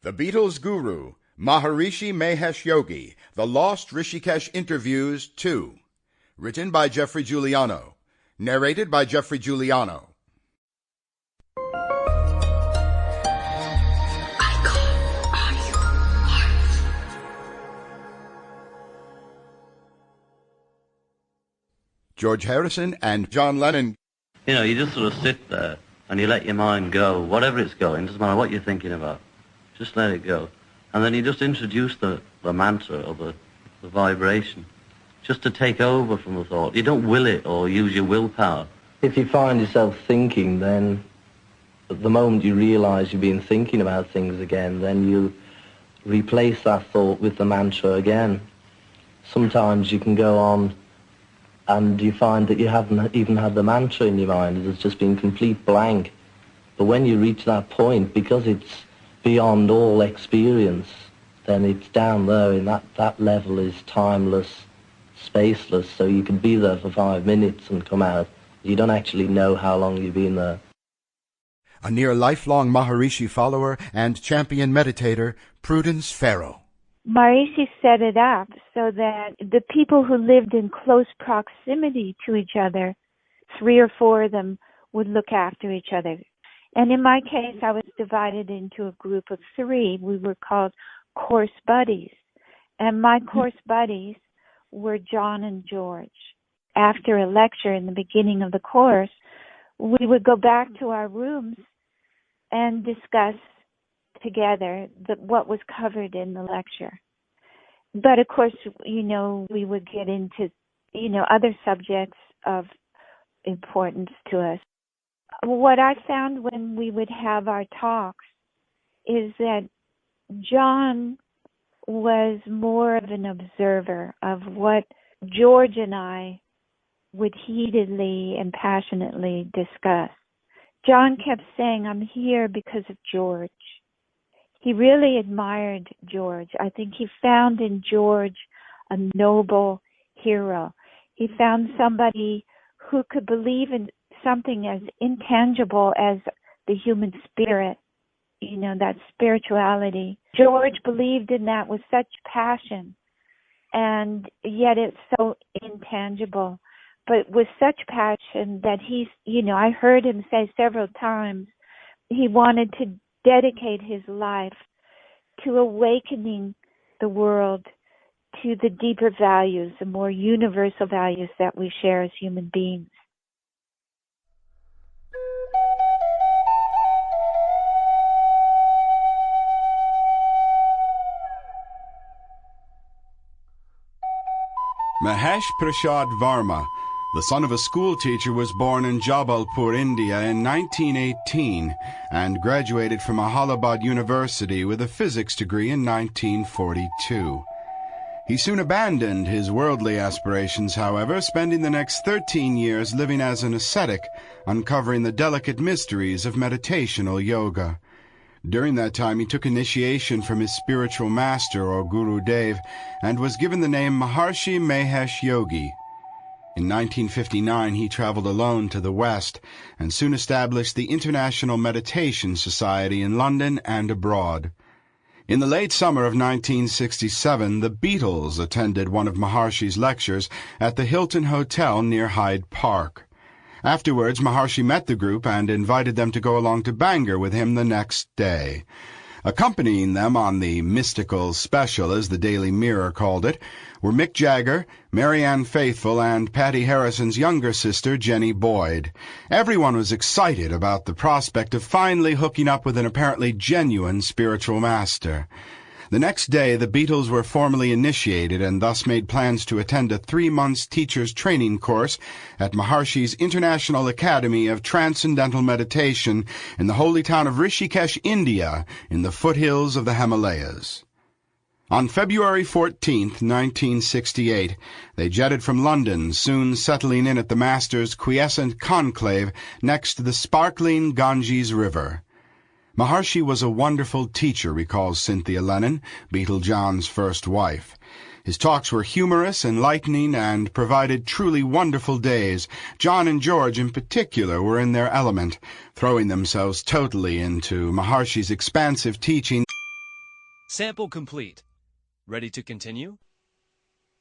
The Beatles Guru, Maharishi Mahesh Yogi, The Lost Rishikesh Interviews 2. Written by Geoffrey Giuliano. Narrated by Geoffrey Giuliano. George Harrison and John Lennon. You know, you just sort of sit there and you let your mind go, whatever it's going, doesn't matter what you're thinking about, just let it go. And then you just introduce the mantra or the vibration, just to take over from the thought. You don't will it or use your willpower. If you find yourself thinking, then at the moment you realize you've been thinking about things again, then you replace that thought with the mantra again. Sometimes you can go on and you find that you haven't even had the mantra in your mind. It's just been complete blank. But when you reach that point, because it's beyond all experience, then it's down there in that level is timeless, spaceless, so you can be there for 5 minutes and come out. You don't actually know how long you've been there. A near lifelong Maharishi follower and champion meditator, Prudence Farrow. Maharishi set it up so that the people who lived in close proximity to each other, 3 or 4 of them, would look after each other. And in my case, I was divided into a group of 3. We were called course buddies. And my course buddies were John and George. After a lecture in the beginning of the course, we would go back to our rooms and discuss together what was covered in the lecture. But of course, we would get into, other subjects of importance to us. What I found when we would have our talks is that John was more of an observer of what George and I would heatedly and passionately discuss. John kept saying, "I'm here because of George." He really admired George. I think he found in George a noble hero. He found somebody who could believe in something as intangible as the human spirit, that spirituality. George believed in that with such passion, and yet it's so intangible, but with such passion that I heard him say several times he wanted to dedicate his life to awakening the world to the deeper values, the more universal values that we share as human beings. Mahesh Prasad Varma, the son of a school teacher, was born in Jabalpur, India in 1918 and graduated from Allahabad University with a physics degree in 1942. He soon abandoned his worldly aspirations, however, spending the next 13 years living as an ascetic, uncovering the delicate mysteries of meditation or yoga. During that time, he took initiation from his spiritual master, or Guru Dev, and was given the name Maharishi Mahesh Yogi. In 1959, he traveled alone to the West and soon established the International Meditation Society in London and abroad. In the late summer of 1967, the Beatles attended one of Maharishi's lectures at the Hilton Hotel near Hyde Park. Afterwards, Maharishi met the group and invited them to go along to Bangor with him the next day. Accompanying them on the mystical special, as the Daily Mirror called it, were Mick Jagger, Marianne Faithfull, and Patty Harrison's younger sister, Jenny Boyd. Everyone was excited about the prospect of finally hooking up with an apparently genuine spiritual master. The next day, the Beatles were formally initiated and thus made plans to attend a 3-month teacher's training course at Maharishi's International Academy of Transcendental Meditation in the holy town of Rishikesh, India, in the foothills of the Himalayas. On February 14, 1968, they jetted from London, soon settling in at the Master's quiescent conclave next to the sparkling Ganges River. Maharishi was a wonderful teacher, recalls Cynthia Lennon, Beatle John's first wife. His talks were humorous, enlightening, and provided truly wonderful days. John and George, in particular, were in their element, throwing themselves totally into Maharishi's expansive teaching. Sample complete. Ready to continue?